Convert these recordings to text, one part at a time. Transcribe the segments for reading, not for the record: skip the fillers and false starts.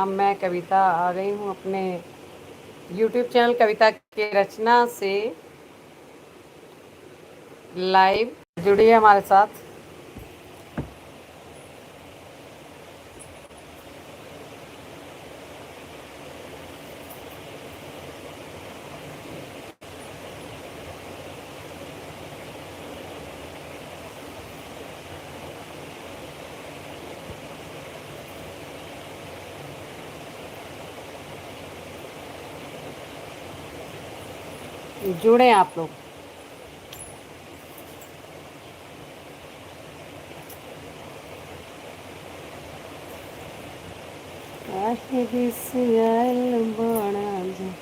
मैं कविता आ गई हूँ अपने यूट्यूब चैनल कविता की रचना से लाइव। जुड़िए हमारे साथ। जुड़े आप लोग। काहे बिसराइल बाड़ा जा।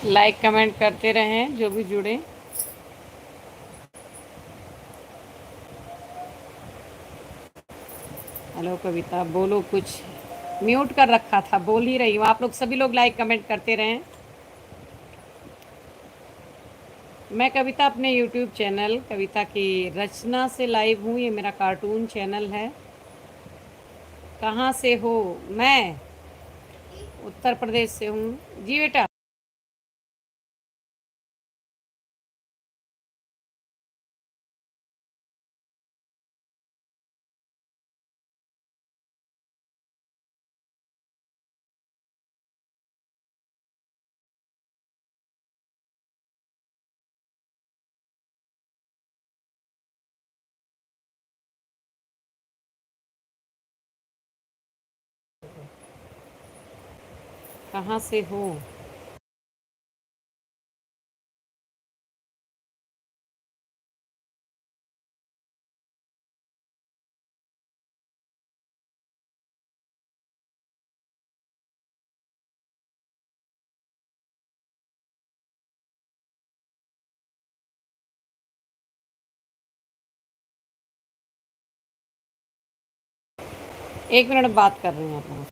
लाइक कमेंट करते रहें जो भी जुड़े। हेलो कविता, बोलो कुछ। म्यूट कर रखा था, बोल ही रही हूँ। आप लोग सभी लोग लाइक कमेंट करते रहें। मैं कविता अपने यूट्यूब चैनल कविता की रचना से लाइव हूँ। ये मेरा कार्टून चैनल है। कहाँ से हो? मैं उत्तर प्रदेश से हूँ। जी बेटा। कहाँ से हो? एक मिनट बात कर रहे हैं अपना।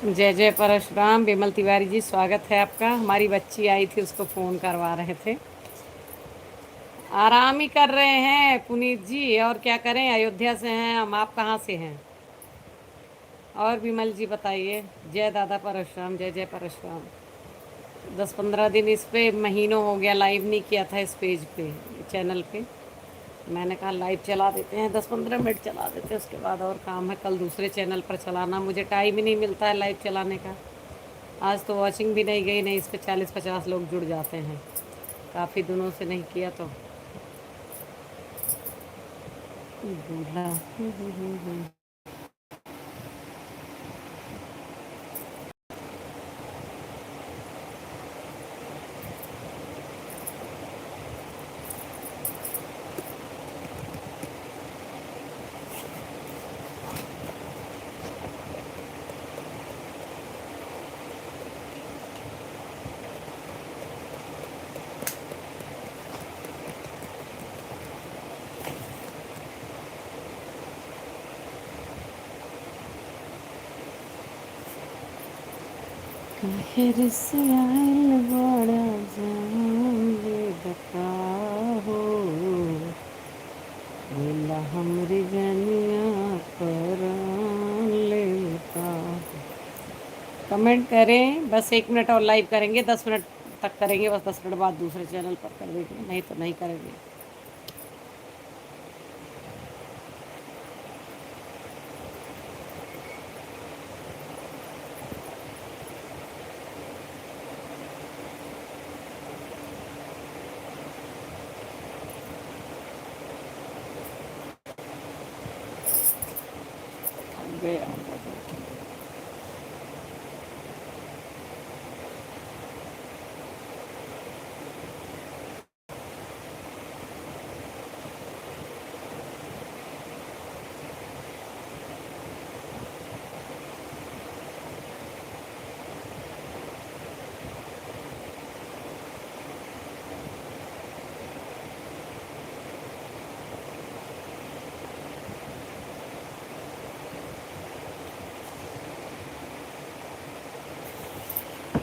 जय जय परशुराम। विमल तिवारी जी, स्वागत है आपका। हमारी बच्ची आई थी, उसको फ़ोन करवा रहे थे। आराम ही कर रहे हैं पुनीत जी, और क्या करें, अयोध्या से हैं हम। आप कहाँ से हैं? और विमल जी बताइए। जय दादा परशुराम, जय जय परशुराम। 10-15 दिन, इस पे महीनों हो गया लाइव नहीं किया था इस पेज पे, चैनल पे। मैंने कहा लाइव चला देते हैं, 10-15 मिनट चला देते हैं, उसके बाद और काम है कल दूसरे चैनल पर चलाना। मुझे टाइम ही नहीं मिलता है लाइव चलाने का। आज तो वॉचिंग भी नहीं गई, नहीं इस पे 40-50 लोग जुड़ जाते हैं। काफ़ी दिनों से नहीं किया तो बूढ़ा। कहर से आयल बड़ा जाने बताहो, बोला हमरी जनिया पर लेता। कमेंट करें, बस 1 मिनट और लाइव करेंगे, 10 मिनट तक करेंगे, बस 10 मिनट बाद दूसरे चैनल पर कर देंगे, नहीं तो नहीं करेंगे। थक गया।